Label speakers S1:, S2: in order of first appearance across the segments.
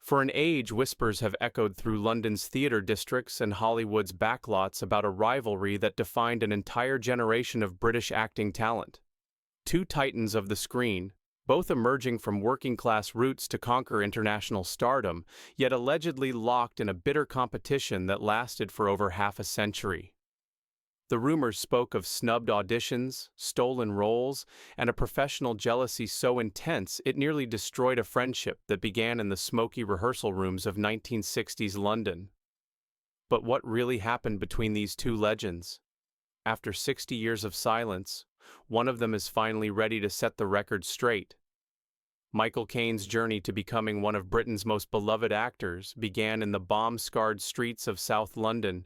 S1: For an age, whispers have echoed through London's theatre districts and Hollywood's backlots about a rivalry that defined an entire generation of British acting talent. Two titans of the screen, both emerging from working-class roots to conquer international stardom, yet allegedly locked in a bitter competition that lasted for over half a century. The rumors spoke of snubbed auditions, stolen roles, and a professional jealousy so intense it nearly destroyed a friendship that began in the smoky rehearsal rooms of 1960s London. But what really happened between these two legends? After 60 years of silence, one of them is finally ready to set the record straight. Michael Caine's journey to becoming one of Britain's most beloved actors began in the bomb-scarred streets of South London,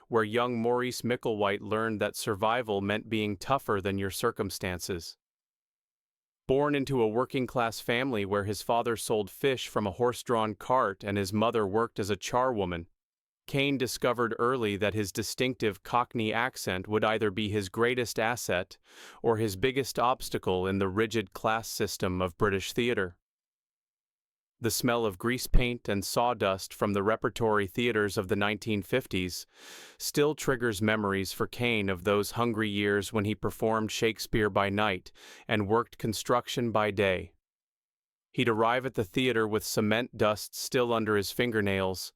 S1: where young Maurice Micklewhite learned that survival meant being tougher than your circumstances. Born into a working-class family where his father sold fish from a horse-drawn cart and his mother worked as a charwoman, Caine discovered early that his distinctive Cockney accent would either be his greatest asset or his biggest obstacle in the rigid class system of British theatre. The smell of grease paint and sawdust from the repertory theatres of the 1950s still triggers memories for Caine of those hungry years when he performed Shakespeare by night and worked construction by day. He'd arrive at the theater with cement dust still under his fingernails,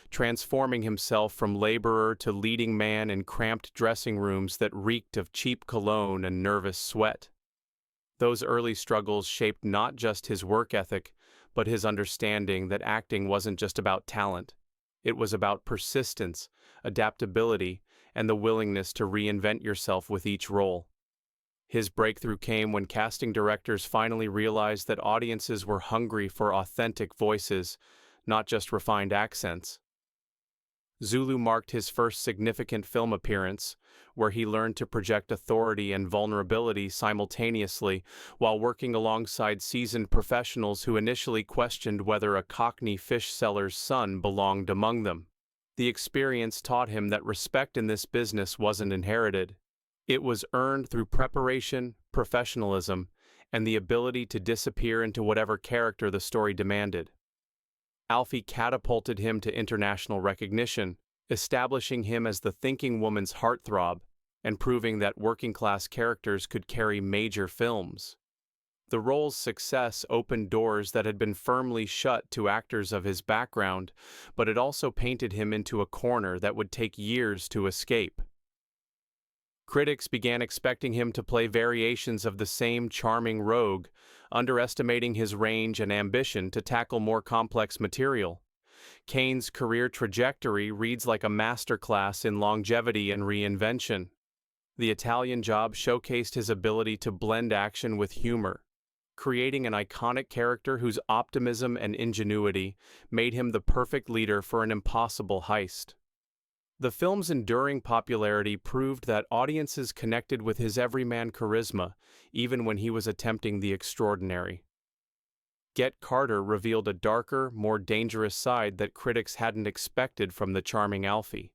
S1: transforming himself from laborer to leading man in cramped dressing rooms that reeked of cheap cologne and nervous sweat. Those early struggles shaped not just his work ethic, but his understanding that acting wasn't just about talent. It was about persistence, adaptability, and the willingness to reinvent yourself with each role. His breakthrough came when casting directors finally realized that audiences were hungry for authentic voices, not just refined accents. Zulu marked his first significant film appearance, where he learned to project authority and vulnerability simultaneously while working alongside seasoned professionals who initially questioned whether a Cockney fish seller's son belonged among them. The experience taught him that respect in this business wasn't inherited. It was earned through preparation, professionalism, and the ability to disappear into whatever character the story demanded. Alfie catapulted him to international recognition, establishing him as the thinking woman's heartthrob, and proving that working-class characters could carry major films. The role's success opened doors that had been firmly shut to actors of his background, but it also painted him into a corner that would take years to escape. Critics began expecting him to play variations of the same charming rogue, underestimating his range and ambition to tackle more complex material. Caine's career trajectory reads like a masterclass in longevity and reinvention. The Italian Job showcased his ability to blend action with humor, creating an iconic character whose optimism and ingenuity made him the perfect leader for an impossible heist. The film's enduring popularity proved that audiences connected with his everyman charisma, even when he was attempting the extraordinary. Get Carter revealed a darker, more dangerous side that critics hadn't expected from the charming Alfie.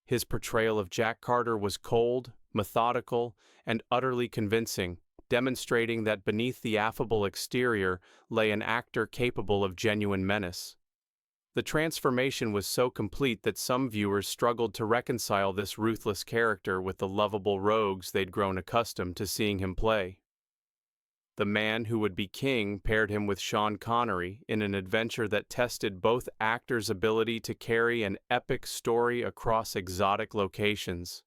S1: His portrayal of Jack Carter was cold, methodical, and utterly convincing, demonstrating that beneath the affable exterior lay an actor capable of genuine menace. The transformation was so complete that some viewers struggled to reconcile this ruthless character with the lovable rogues they'd grown accustomed to seeing him play. The Man Who Would Be King paired him with Sean Connery in an adventure that tested both actors' ability to carry an epic story across exotic locations.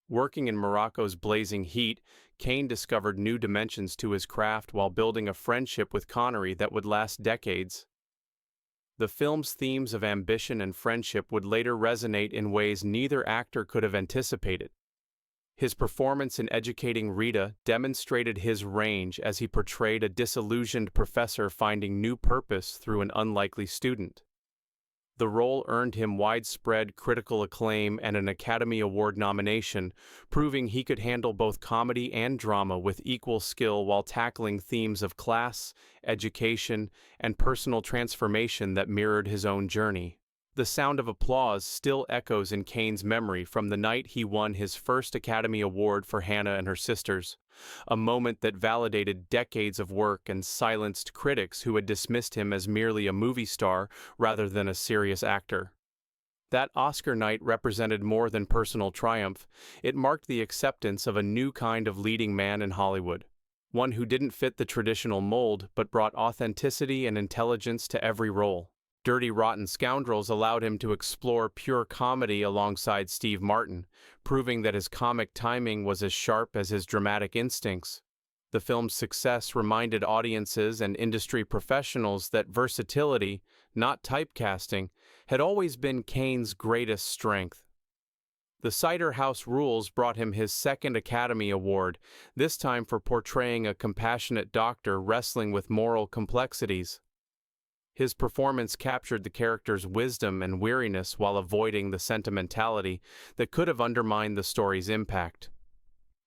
S1: Working in Morocco's blazing heat, Caine discovered new dimensions to his craft while building a friendship with Connery that would last decades. The film's themes of ambition and friendship would later resonate in ways neither actor could have anticipated. His performance in Educating Rita demonstrated his range as he portrayed a disillusioned professor finding new purpose through an unlikely student. The role earned him widespread critical acclaim and an Academy Award nomination, proving he could handle both comedy and drama with equal skill while tackling themes of class, education, and personal transformation that mirrored his own journey. The sound of applause still echoes in Caine's memory from the night he won his first Academy Award for Hannah and Her Sisters, a moment that validated decades of work and silenced critics who had dismissed him as merely a movie star rather than a serious actor. That Oscar night represented more than personal triumph. It marked the acceptance of a new kind of leading man in Hollywood, one who didn't fit the traditional mold but brought authenticity and intelligence to every role. Dirty Rotten Scoundrels allowed him to explore pure comedy alongside Steve Martin, proving that his comic timing was as sharp as his dramatic instincts. The film's success reminded audiences and industry professionals that versatility, not typecasting, had always been Caine's greatest strength. The Cider House Rules brought him his second Academy Award, this time for portraying a compassionate doctor wrestling with moral complexities. His performance captured the character's wisdom and weariness while avoiding the sentimentality that could have undermined the story's impact.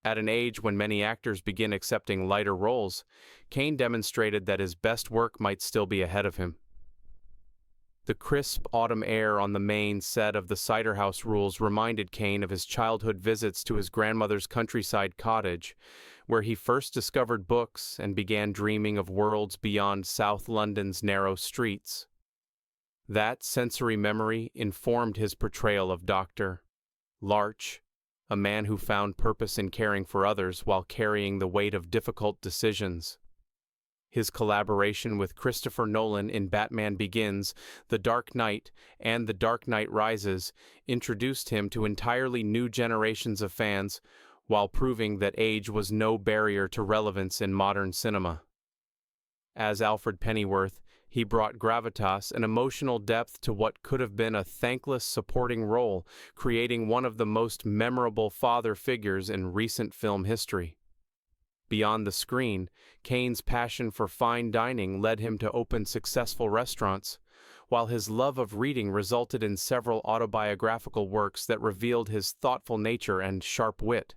S1: At an age when many actors begin accepting lighter roles, Caine demonstrated that his best work might still be ahead of him. The crisp autumn air on the main set of The Cider House Rules reminded Caine of his childhood visits to his grandmother's countryside cottage, where he first discovered books and began dreaming of worlds beyond South London's narrow streets. That sensory memory informed his portrayal of Dr. Larch, a man who found purpose in caring for others while carrying the weight of difficult decisions. His collaboration with Christopher Nolan in Batman Begins, The Dark Knight, and The Dark Knight Rises introduced him to entirely new generations of fans, while proving that age was no barrier to relevance in modern cinema. As Alfred Pennyworth, he brought gravitas and emotional depth to what could have been a thankless supporting role, creating one of the most memorable father figures in recent film history. Beyond the screen, Caine's passion for fine dining led him to open successful restaurants, while his love of reading resulted in several autobiographical works that revealed his thoughtful nature and sharp wit.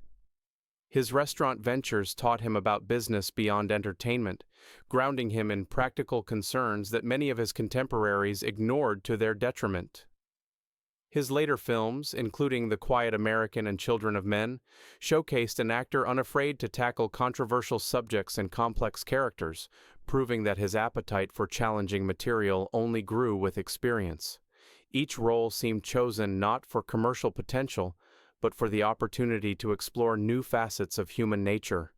S1: His restaurant ventures taught him about business beyond entertainment, grounding him in practical concerns that many of his contemporaries ignored to their detriment. His later films, including The Quiet American and Children of Men, showcased an actor unafraid to tackle controversial subjects and complex characters, proving that his appetite for challenging material only grew with experience. Each role seemed chosen not for commercial potential, but for the opportunity to explore new facets of human nature.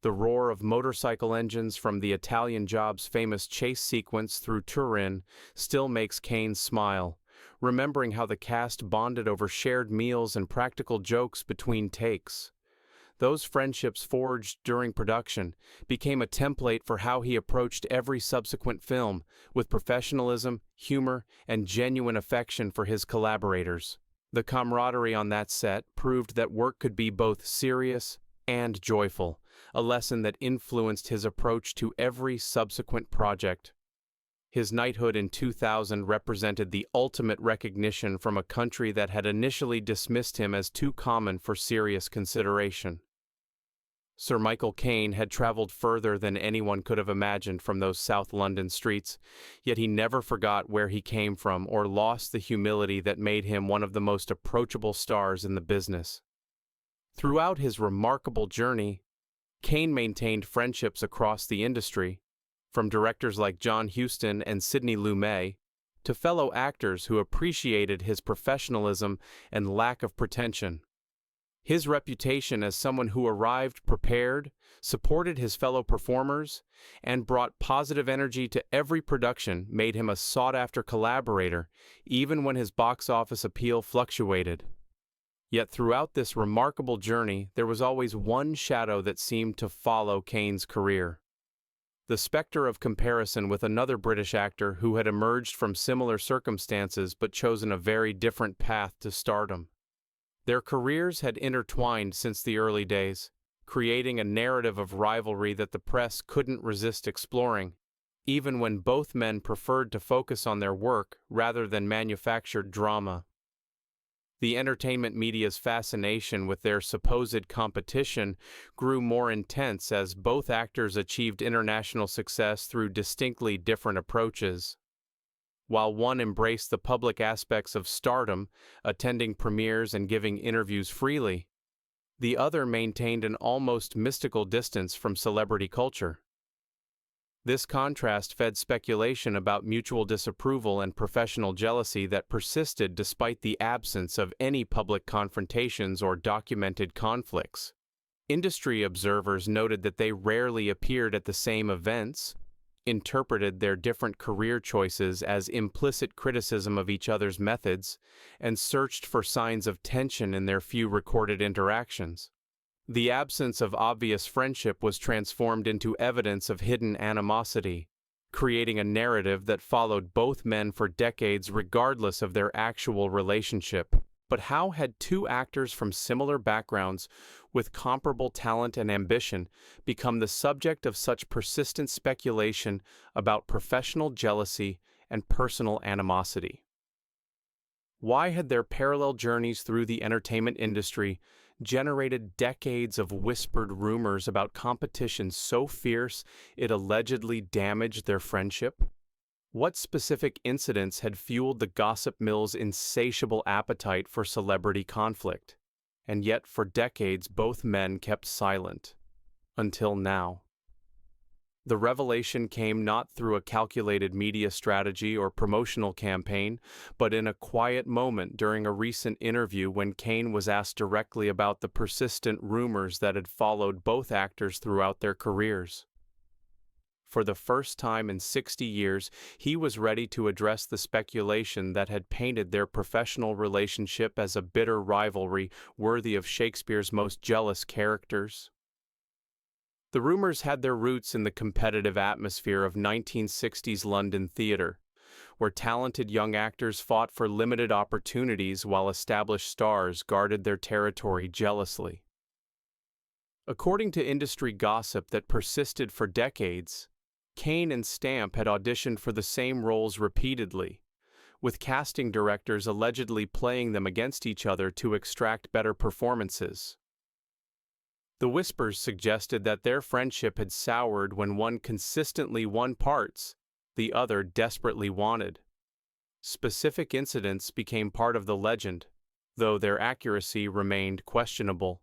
S1: The roar of motorcycle engines from the Italian Job's famous chase sequence through Turin still makes Caine smile, remembering how the cast bonded over shared meals and practical jokes between takes. Those friendships forged during production became a template for how he approached every subsequent film, with professionalism, humor, and genuine affection for his collaborators. The camaraderie on that set proved that work could be both serious and joyful, a lesson that influenced his approach to every subsequent project. His knighthood in 2000 represented the ultimate recognition from a country that had initially dismissed him as too common for serious consideration. Sir Michael Caine had traveled further than anyone could have imagined from those South London streets, yet he never forgot where he came from or lost the humility that made him one of the most approachable stars in the business. Throughout his remarkable journey, Caine maintained friendships across the industry, from directors like John Huston and Sidney Lumet, to fellow actors who appreciated his professionalism and lack of pretension. His reputation as someone who arrived prepared, supported his fellow performers, and brought positive energy to every production made him a sought-after collaborator, even when his box office appeal fluctuated. Yet throughout this remarkable journey, there was always one shadow that seemed to follow Caine's career. The specter of comparison with another British actor who had emerged from similar circumstances but chosen a very different path to stardom. Their careers had intertwined since the early days, creating a narrative of rivalry that the press couldn't resist exploring, even when both men preferred to focus on their work rather than manufactured drama. The entertainment media's fascination with their supposed competition grew more intense as both actors achieved international success through distinctly different approaches. While one embraced the public aspects of stardom, attending premieres and giving interviews freely, the other maintained an almost mystical distance from celebrity culture. This contrast fed speculation about mutual disapproval and professional jealousy that persisted despite the absence of any public confrontations or documented conflicts. Industry observers noted that they rarely appeared at the same events, interpreted their different career choices as implicit criticism of each other's methods, and searched for signs of tension in their few recorded interactions. The absence of obvious friendship was transformed into evidence of hidden animosity, creating a narrative that followed both men for decades regardless of their actual relationship. But how had two actors from similar backgrounds, with comparable talent and ambition, become the subject of such persistent speculation about professional jealousy and personal animosity? Why had their parallel journeys through the entertainment industry generated decades of whispered rumors about competition so fierce it allegedly damaged their friendship? What specific incidents had fueled the gossip mill's insatiable appetite for celebrity conflict? And yet, for decades, both men kept silent. Until now. The revelation came not through a calculated media strategy or promotional campaign, but in a quiet moment during a recent interview when Caine was asked directly about the persistent rumors that had followed both actors throughout their careers. For the first time in 60 years, he was ready to address the speculation that had painted their professional relationship as a bitter rivalry worthy of Shakespeare's most jealous characters. The rumors had their roots in the competitive atmosphere of 1960s London theater, where talented young actors fought for limited opportunities while established stars guarded their territory jealously. According to industry gossip that persisted for decades, Caine and Stamp had auditioned for the same roles repeatedly, with casting directors allegedly playing them against each other to extract better performances. The whispers suggested that their friendship had soured when one consistently won parts the other desperately wanted. Specific incidents became part of the legend, though their accuracy remained questionable.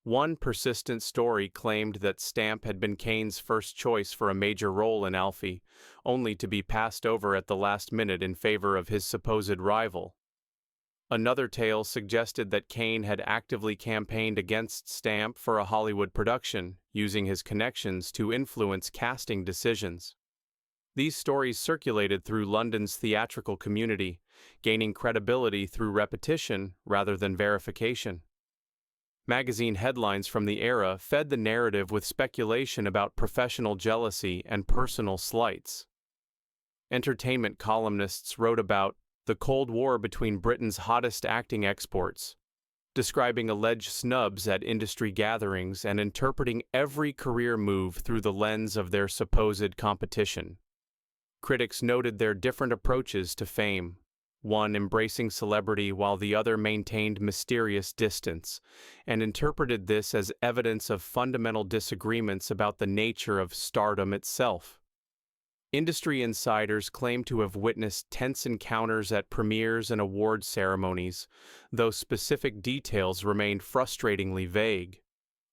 S1: One persistent story claimed that Stamp had been Caine's first choice for a major role in Alfie, only to be passed over at the last minute in favor of his supposed rival. Another tale suggested that Caine had actively campaigned against Stamp for a Hollywood production, using his connections to influence casting decisions. These stories circulated through London's theatrical community, gaining credibility through repetition rather than verification. Magazine headlines from the era fed the narrative with speculation about professional jealousy and personal slights. Entertainment columnists wrote about the Cold War between Britain's hottest acting exports, describing alleged snubs at industry gatherings and interpreting every career move through the lens of their supposed competition. Critics noted their different approaches to fame, one embracing celebrity while the other maintained mysterious distance, and interpreted this as evidence of fundamental disagreements about the nature of stardom itself. Industry insiders claim to have witnessed tense encounters at premieres and award ceremonies, though specific details remained frustratingly vague.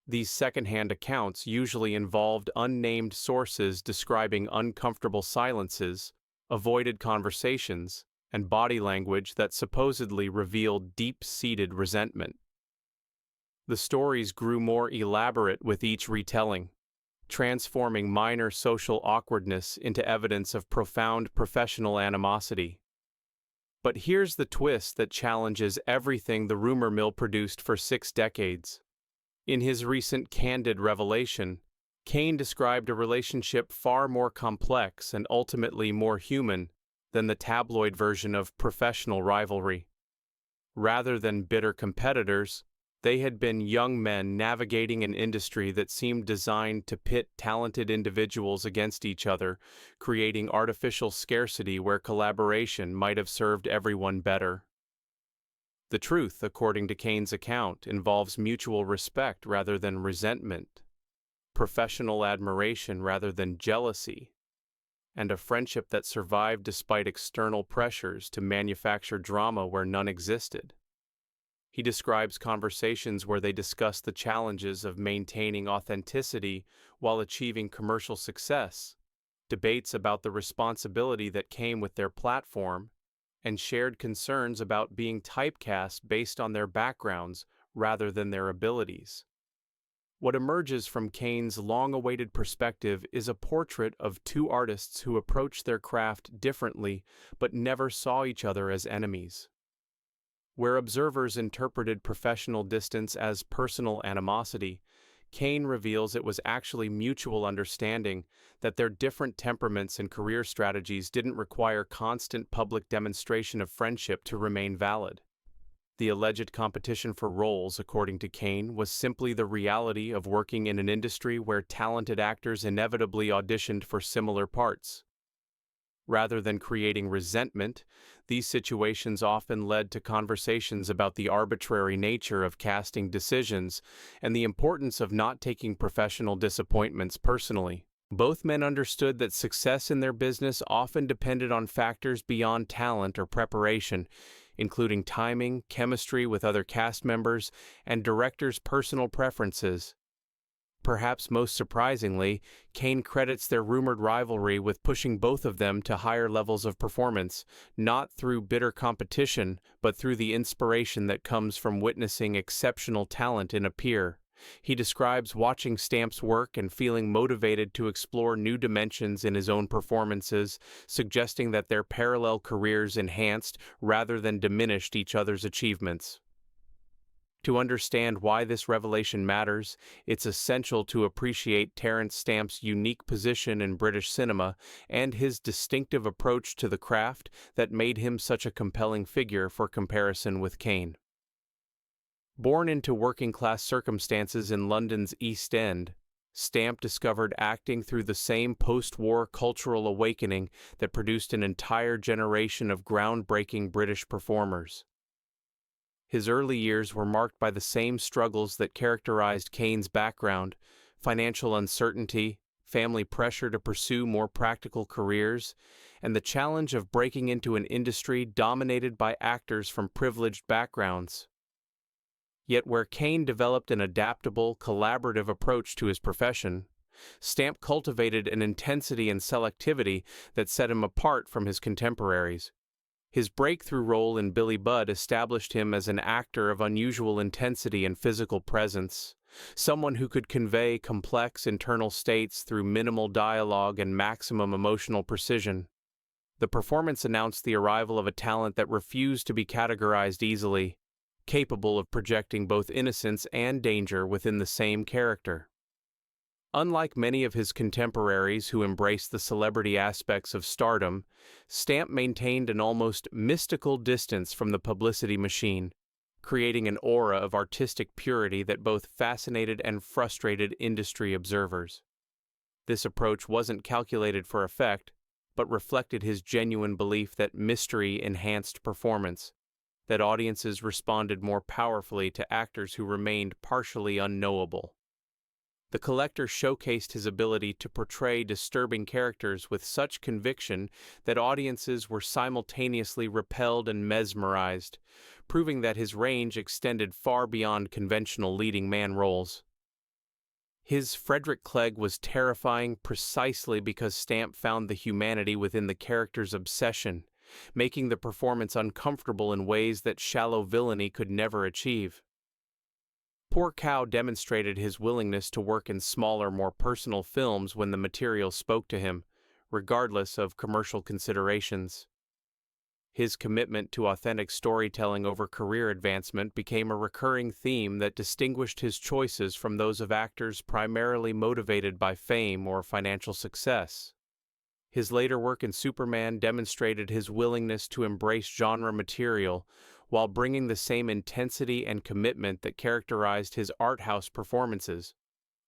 S1: These secondhand accounts usually involved unnamed sources describing uncomfortable silences, avoided conversations, and body language that supposedly revealed deep-seated resentment. The stories grew more elaborate with each retelling, transforming minor social awkwardness into evidence of profound professional animosity. But here's the twist that challenges everything the rumor mill produced for 6 decades. In his recent candid revelation, Caine described a relationship far more complex and ultimately more human than the tabloid version of professional rivalry. Rather than bitter competitors, they had been young men navigating an industry that seemed designed to pit talented individuals against each other, creating artificial scarcity where collaboration might have served everyone better. The truth, according to Caine's account, involves mutual respect rather than resentment, professional admiration rather than jealousy, and a friendship that survived despite external pressures to manufacture drama where none existed. He describes conversations where they discuss the challenges of maintaining authenticity while achieving commercial success, debates about the responsibility that came with their platform, and shared concerns about being typecast based on their backgrounds rather than their abilities. What emerges from Caine's long-awaited perspective is a portrait of two artists who approached their craft differently but never saw each other as enemies. Where observers interpreted professional distance as personal animosity, Caine reveals it was actually mutual understanding that their different temperaments and career strategies didn't require constant public demonstration of friendship to remain valid. The alleged competition for roles, according to Caine, was simply the reality of working in an industry where talented actors inevitably auditioned for similar parts. Rather than creating resentment, these situations often led to conversations about the arbitrary nature of casting decisions and the importance of not taking professional disappointments personally. Both men understood that success in their business often depended on factors beyond talent or preparation, including timing, chemistry with other cast members, and directors' personal preferences. Perhaps most surprisingly, Caine credits their rumored rivalry with pushing both of them to higher levels of performance, not through bitter competition, but through the inspiration that comes from witnessing exceptional talent in a peer. He describes watching Stamp's work and feeling motivated to explore new dimensions in his own performances, suggesting that their parallel careers enhanced rather than diminished each other's achievements. To understand why this revelation matters, it's essential to appreciate Terence Stamp's unique position in British cinema and his distinctive approach to the craft that made him such a compelling figure for comparison with Caine. Born into working-class circumstances in London's East End, Stamp discovered acting through the same post-war cultural awakening that produced an entire generation of groundbreaking British performers. His early years were marked by the same struggles that characterized Caine's background: financial uncertainty, family pressure to pursue more practical careers, and the challenge of breaking into an industry dominated by actors from privileged backgrounds. Yet where Caine developed an adaptable, collaborative approach to his profession, Stamp cultivated an intensity and selectivity that set him apart from his contemporaries. His breakthrough role in Billy Budd established him as an actor of unusual intensity and physical presence, someone who could convey complex internal states through minimal dialogue and maximum emotional precision. The performance announced the arrival of a talent that refused to be categorized easily, capable of projecting both innocence and danger within the same character. Unlike many of his contemporaries who embraced the celebrity aspects of stardom, Stamp maintained an almost mystical distance from the publicity machine, creating an aura of artistic purity that both fascinated and frustrated industry observers. This approach wasn't calculated for effect, but reflected his genuine belief that mystery enhanced performance, that audiences responded more powerfully to actors who remained partially unknowable. The collector showcased his ability to portray disturbing characters with such conviction that audiences were simultaneously repelled and mesmerized, proving that his range extended far beyond conventional leading man roles. His Frederick Clegg was terrifying precisely because Stamp found the humanity within the character's obsession, making the performance uncomfortable in ways that shallow villainy could never achieve. Poor Cow demonstrated his willingness to work in smaller, more personal films when the material spoke to him, regardless of commercial considerations. His commitment to authentic storytelling over career advancement became a recurring theme that distinguished his choices from those of actors primarily motivated by fame or financial success. His later work in Superman demonstrated his willingness to embrace genre material while bringing the same intensity and commitment that characterized his art house performances.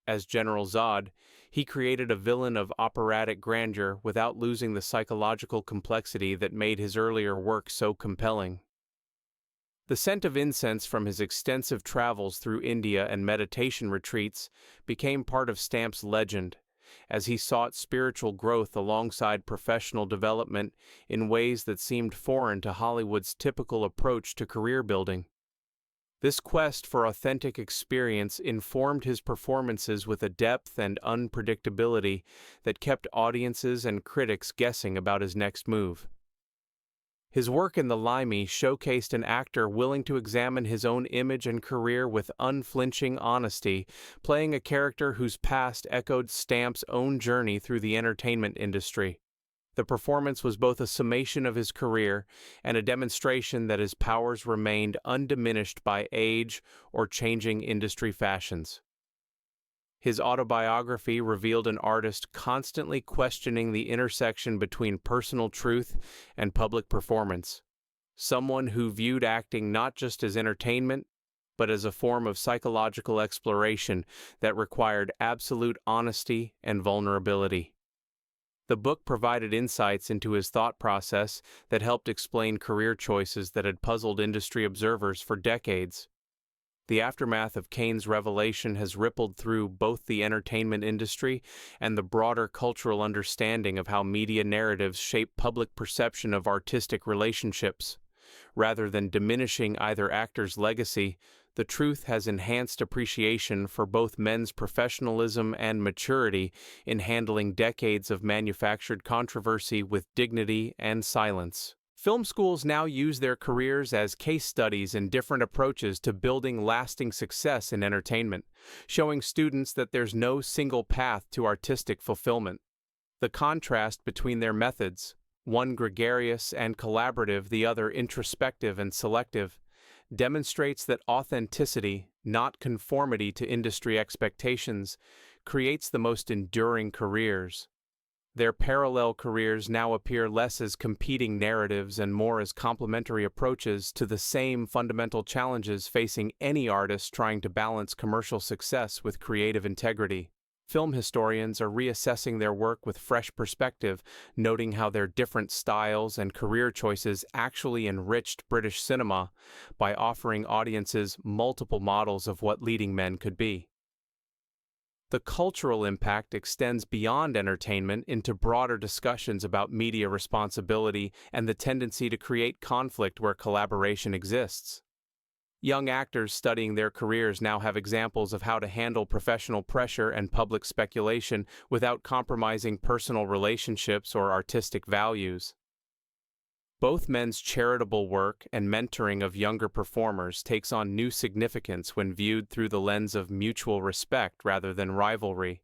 S1: As General Zod, he created a villain of operatic grandeur without losing the psychological complexity that made his earlier work so compelling. The scent of incense from his extensive travels through India and meditation retreats became part of Stamp's legend, as he sought spiritual growth alongside professional development in ways that seemed foreign to Hollywood's typical approach to career building. This quest for authentic experience informed his performances with a depth and unpredictability that kept audiences and critics guessing about his next move. His work in The Limey showcased an actor willing to examine his own image and career with unflinching honesty, playing a character whose past echoed Stamp's own journey through the entertainment industry. The performance was both a summation of his career and a demonstration that his powers remained undiminished by age or changing industry fashions. His autobiography revealed an artist constantly questioning the intersection between personal truth and public performance, someone who viewed acting not just as entertainment, but as a form of psychological exploration that required absolute honesty and vulnerability. The book provided insights into his thought process that helped explain career choices that had puzzled industry observers for decades. The aftermath of Caine's revelation has rippled through both the entertainment industry and the broader cultural understanding of how media narratives shape public perception of artistic relationships. Rather than diminishing either actor's legacy, the truth has enhanced appreciation for both men's professionalism and maturity in handling decades of manufactured controversy with dignity and silence. Film schools now use their careers as case studies in different approaches to building lasting success in entertainment, showing students that there's no single path to artistic fulfillment. The contrast between their methods, one gregarious and collaborative, the other introspective and selective, demonstrates that authenticity, not conformity to industry expectations, creates the most enduring careers. Their parallel careers now appear less as competing narratives and more as complementary approaches to the same fundamental challenges facing any artist trying to balance commercial success with creative integrity. Film historians are reassessing their work with fresh perspective, noting how their different styles and career choices actually enriched British cinema by offering audiences multiple models of what leading men could be. The cultural impact extends beyond entertainment into broader discussions about media responsibility and the tendency to create conflict where collaboration exists. Young actors studying their careers now have examples of how to handle professional pressure and public speculation without compromising personal relationships or artistic values. Both men's charitable work and mentoring of younger performers takes on new significance when viewed through the lens of mutual respect rather than rivalry.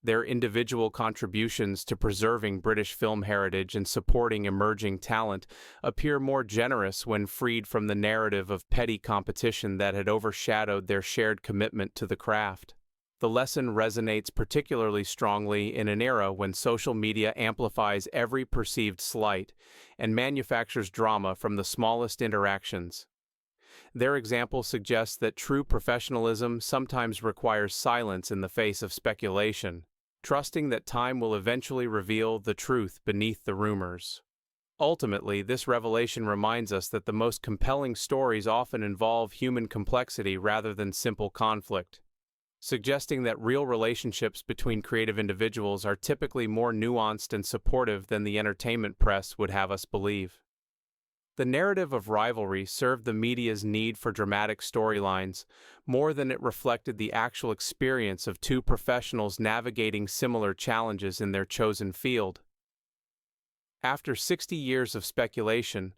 S1: Their individual contributions to preserving British film heritage and supporting emerging talent appear more generous when freed from the narrative of petty competition that had overshadowed their shared commitment to the craft. The lesson resonates particularly strongly in an era when social media amplifies every perceived slight and manufactures drama from the smallest interactions. Their example suggests that true professionalism sometimes requires silence in the face of speculation, trusting that time will eventually reveal the truth beneath the rumors. Ultimately, this revelation reminds us that the most compelling stories often involve human complexity rather than simple conflict, suggesting that real relationships between creative individuals are typically more nuanced and supportive than the entertainment press would have us believe. The narrative of rivalry served the media's need for dramatic storylines more than it reflected the actual experience of two professionals navigating similar challenges in their chosen field. After 60 years of speculation,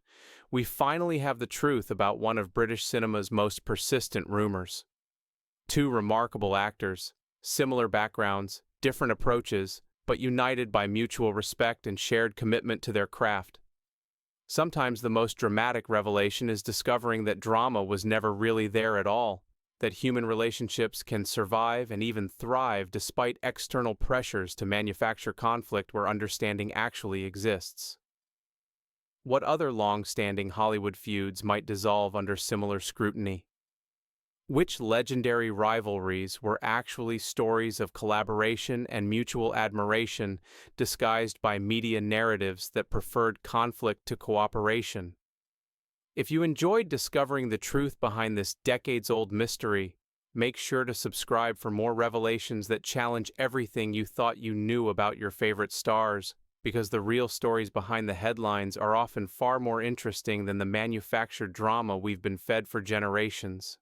S1: we finally have the truth about one of British cinema's most persistent rumors. Two remarkable actors, similar backgrounds, different approaches, but united by mutual respect and shared commitment to their craft. Sometimes the most dramatic revelation is discovering that drama was never really there at all, that human relationships can survive and even thrive despite external pressures to manufacture conflict where understanding actually exists. What other long-standing Hollywood feuds might dissolve under similar scrutiny? Which legendary rivalries were actually stories of collaboration and mutual admiration disguised by media narratives that preferred conflict to cooperation? If you enjoyed discovering the truth behind this decades-old mystery, Make sure to subscribe for more revelations that challenge everything you thought you knew about your favorite stars, because the real stories behind the headlines are often far more interesting than the manufactured drama we've been fed for generations.